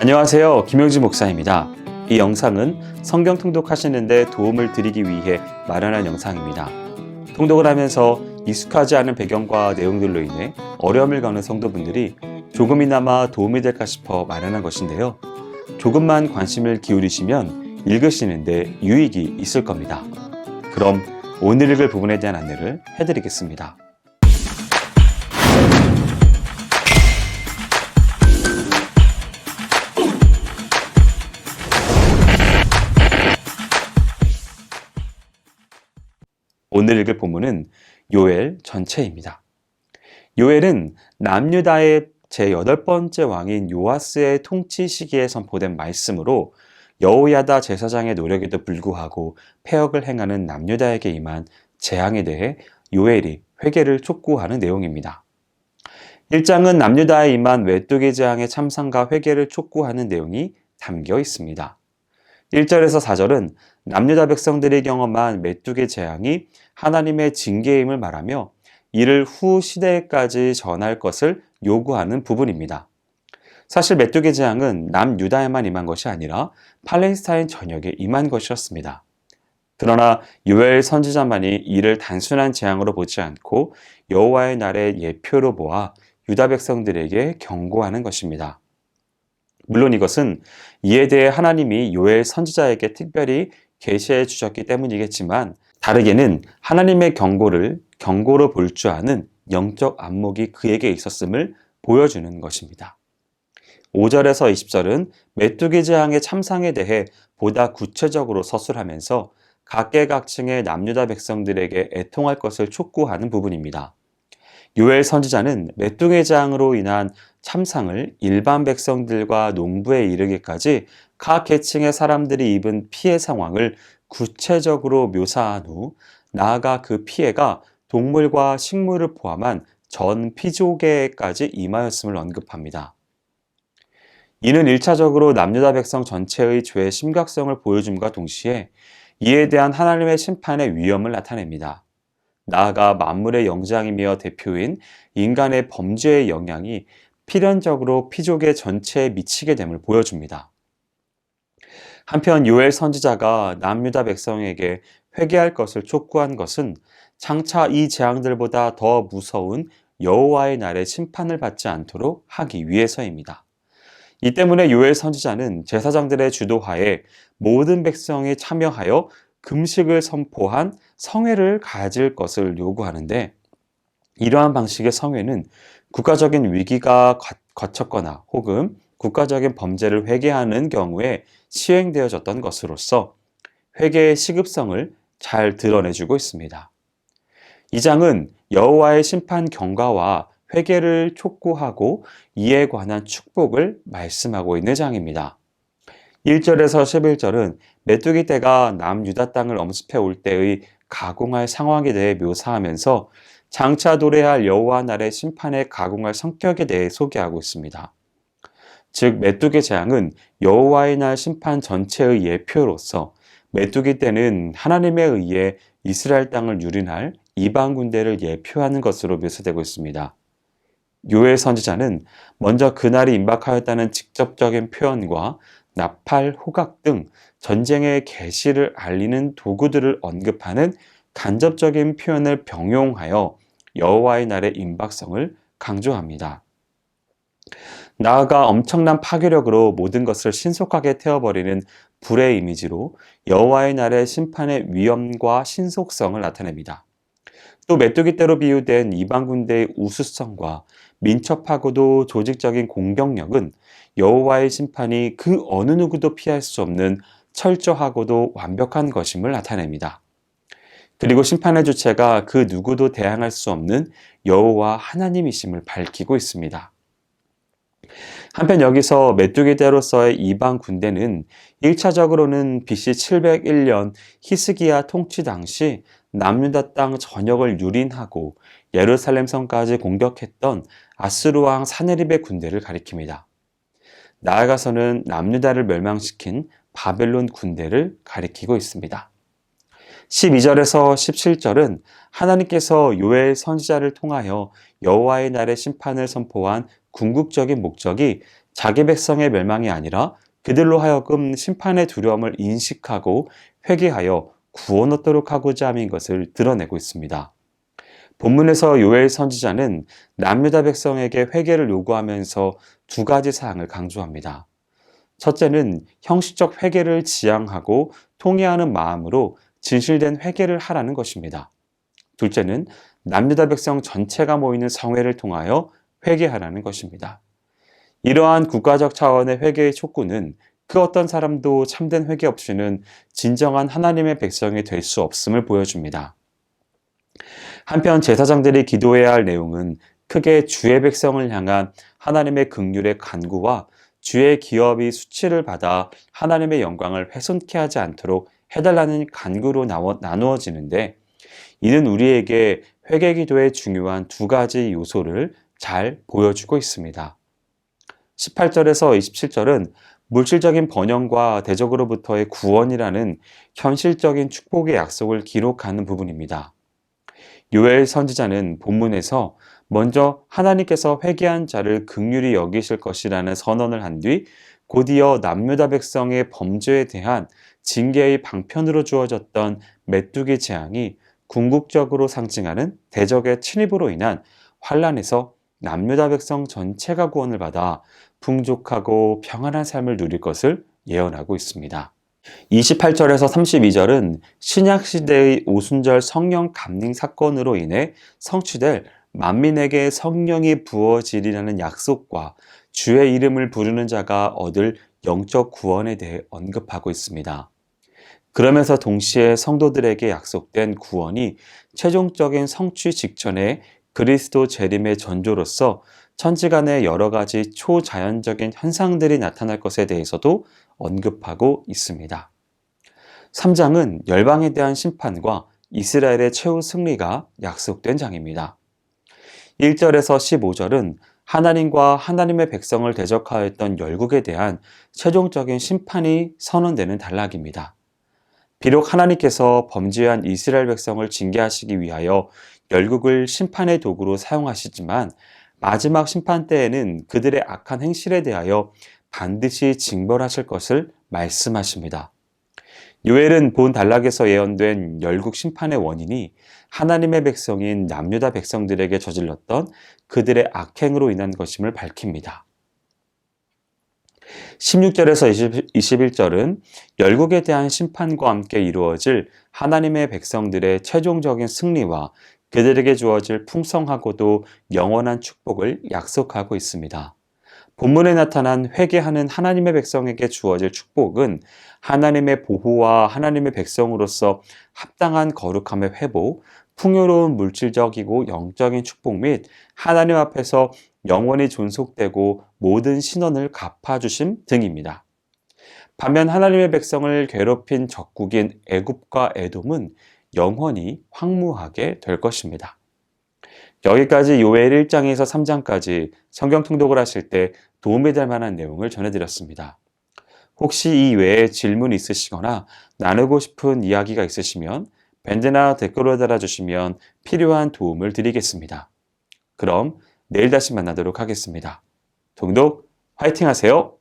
안녕하세요. 김영지 목사입니다. 이 영상은 성경 통독하시는 데 도움을 드리기 위해 마련한 영상입니다. 통독을 하면서 익숙하지 않은 배경과 내용들로 인해 어려움을 겪는 성도분들이 조금이나마 도움이 될까 싶어 마련한 것인데요. 조금만 관심을 기울이시면 읽으시는 데 유익이 있을 겁니다. 그럼 오늘 읽을 부분에 대한 안내를 해드리겠습니다. 오늘 읽을 본문은 요엘 전체입니다. 요엘은 남유다의 제8번째 왕인 요아스의 통치 시기에 선포된 말씀으로 여호야다 제사장의 노력에도 불구하고 패역을 행하는 남유다에게 임한 재앙에 대해 요엘이 회개를 촉구하는 내용입니다. 1장은 남유다에 임한 메뚜기 재앙의 참상과 회개를 촉구하는 내용이 담겨 있습니다. 1절에서 4절은 남유다 백성들이 경험한 메뚜기 재앙이 하나님의 징계임을 말하며 이를 후 시대에까지 전할 것을 요구하는 부분입니다. 사실 메뚜기 재앙은 남유다에만 임한 것이 아니라 팔레스타인 전역에 임한 것이었습니다. 그러나 요엘 선지자만이 이를 단순한 재앙으로 보지 않고 여호와의 날의 예표로 보아 유다 백성들에게 경고하는 것입니다. 물론 이것은 이에 대해 하나님이 요엘 선지자에게 특별히 계시해 주셨기 때문이겠지만 다르게는 하나님의 경고로 볼 줄 아는 영적 안목이 그에게 있었음을 보여주는 것입니다. 5절에서 20절은 메뚜기 재앙의 참상에 대해 보다 구체적으로 서술하면서 각계각층의 남유다 백성들에게 애통할 것을 촉구하는 부분입니다. 요엘 선지자는 메뚜기 재앙으로 인한 참상을 일반 백성들과 농부에 이르기까지 각 계층의 사람들이 입은 피해 상황을 구체적으로 묘사한 후 나아가 그 피해가 동물과 식물을 포함한 전 피조계까지 임하였음을 언급합니다. 이는 1차적으로 남유다 백성 전체의 죄의 심각성을 보여줌과 동시에 이에 대한 하나님의 심판의 위험을 나타냅니다. 나아가 만물의 영장이며 대표인 인간의 범죄의 영향이 필연적으로 피조계 전체에 미치게 됨을 보여줍니다. 한편 요엘 선지자가 남유다 백성에게 회개할 것을 촉구한 것은 장차 이 재앙들보다 더 무서운 여호와의 날의 심판을 받지 않도록 하기 위해서입니다. 이 때문에 요엘 선지자는 제사장들의 주도하에 모든 백성이 참여하여 금식을 선포한 성회를 가질 것을 요구하는데 이러한 방식의 성회는 국가적인 위기가 거쳤거나 혹은 국가적인 범죄를 회개하는 경우에 시행되어졌던 것으로서 회개의 시급성을 잘 드러내주고 있습니다. 이 장은 여호와의 심판 경과와 회개를 촉구하고 이에 관한 축복을 말씀하고 있는 장입니다. 1절에서 11절은 메뚜기 떼가 남유다 땅을 엄습해 올 때의 가공할 상황에 대해 묘사하면서 장차 도래할 여호와 날의 심판에 가공할 성격에 대해 소개하고 있습니다. 즉 메뚜기 재앙은 여호와의 날 심판 전체의 예표로서 메뚜기 떼는 하나님에 의해 이스라엘 땅을 유린할 이방 군대를 예표하는 것으로 묘사되고 있습니다. 요엘 선지자는 먼저 그날이 임박하였다는 직접적인 표현과 나팔, 호각 등 전쟁의 계시를 알리는 도구들을 언급하는 간접적인 표현을 병용하여 여호와의 날의 임박성을 강조합니다. 나아가 엄청난 파괴력으로 모든 것을 신속하게 태워버리는 불의 이미지로 여호와의 날의 심판의 위엄과 신속성을 나타냅니다. 또 메뚜기 떼로 비유된 이방 군대의 우수성과 민첩하고도 조직적인 공격력은 여호와의 심판이 그 어느 누구도 피할 수 없는 철저하고도 완벽한 것임을 나타냅니다. 그리고 심판의 주체가 그 누구도 대항할 수 없는 여호와 하나님이심을 밝히고 있습니다. 한편 여기서 메뚜기 떼로서의 이방 군대는 1차적으로는 BC 701년 히스기야 통치 당시 남유다 땅 전역을 유린하고 예루살렘 성까지 공격했던 아스루 왕 사네립의 군대를 가리킵니다. 나아가서는 남유다를 멸망시킨 바벨론 군대를 가리키고 있습니다. 12절에서 17절은 하나님께서 요엘 선지자를 통하여 여호와의 날의 심판을 선포한 궁극적인 목적이 자기 백성의 멸망이 아니라 그들로 하여금 심판의 두려움을 인식하고 회개하여 구원 얻도록 하고자 함인 것을 드러내고 있습니다. 본문에서 요엘 선지자는 남유다 백성에게 회개를 요구하면서 두 가지 사항을 강조합니다. 첫째는 형식적 회개를 지향하고 통회하는 마음으로 진실된 회개를 하라는 것입니다. 둘째는 남유다 백성 전체가 모이는 성회를 통하여 회개하라는 것입니다. 이러한 국가적 차원의 회개의 촉구는 그 어떤 사람도 참된 회개 없이는 진정한 하나님의 백성이 될 수 없음을 보여줍니다. 한편 제사장들이 기도해야 할 내용은 크게 주의 백성을 향한 하나님의 긍휼의 간구와 주의 기업이 수치를 받아 하나님의 영광을 훼손케 하지 않도록 해달라는 간구로 나누어지는데, 이는 우리에게 회개 기도의 중요한 두 가지 요소를 잘 보여주고 있습니다. 18절에서 27절은 물질적인 번영과 대적으로부터의 구원이라는 현실적인 축복의 약속을 기록하는 부분입니다. 요엘 선지자는 본문에서 먼저 하나님께서 회개한 자를 긍휼히 여기실 것이라는 선언을 한 뒤 곧이어 남유다 백성의 범죄에 대한 징계의 방편으로 주어졌던 메뚜기 재앙이 궁극적으로 상징하는 대적의 침입으로 인한 환란에서 남유다 백성 전체가 구원을 받아 풍족하고 평안한 삶을 누릴 것을 예언하고 있습니다. 28절에서 32절은 신약시대의 오순절 성령 감림 사건으로 인해 성취될 만민에게 성령이 부어지리라는 약속과 주의 이름을 부르는 자가 얻을 영적 구원에 대해 언급하고 있습니다. 그러면서 동시에 성도들에게 약속된 구원이 최종적인 성취 직전에 그리스도 재림의 전조로서 천지간의 여러 가지 초자연적인 현상들이 나타날 것에 대해서도 언급하고 있습니다. 3장은 열방에 대한 심판과 이스라엘의 최후 승리가 약속된 장입니다. 1절에서 15절은 하나님과 하나님의 백성을 대적하였던 열국에 대한 최종적인 심판이 선언되는 단락입니다. 비록 하나님께서 범죄한 이스라엘 백성을 징계하시기 위하여 열국을 심판의 도구로 사용하시지만 마지막 심판 때에는 그들의 악한 행실에 대하여 반드시 징벌하실 것을 말씀하십니다. 요엘은 본 단락에서 예언된 열국 심판의 원인이 하나님의 백성인 남유다 백성들에게 저질렀던 그들의 악행으로 인한 것임을 밝힙니다. 16절에서 21절은 열국에 대한 심판과 함께 이루어질 하나님의 백성들의 최종적인 승리와 그들에게 주어질 풍성하고도 영원한 축복을 약속하고 있습니다. 본문에 나타난 회개하는 하나님의 백성에게 주어질 축복은 하나님의 보호와 하나님의 백성으로서 합당한 거룩함의 회복, 풍요로운 물질적이고 영적인 축복 및 하나님 앞에서 영원히 존속되고 모든 신원을 갚아주심 등입니다. 반면 하나님의 백성을 괴롭힌 적국인 애굽과 에돔은 영원히 황무하게 될 것입니다. 여기까지 요엘 1장에서 3장까지 성경 통독을 하실 때 도움이 될 만한 내용을 전해드렸습니다. 혹시 이 외에 질문 있으시거나 나누고 싶은 이야기가 있으시면 밴드나 댓글로 달아주시면 필요한 도움을 드리겠습니다. 그럼 내일 다시 만나도록 하겠습니다. 통독 화이팅 하세요!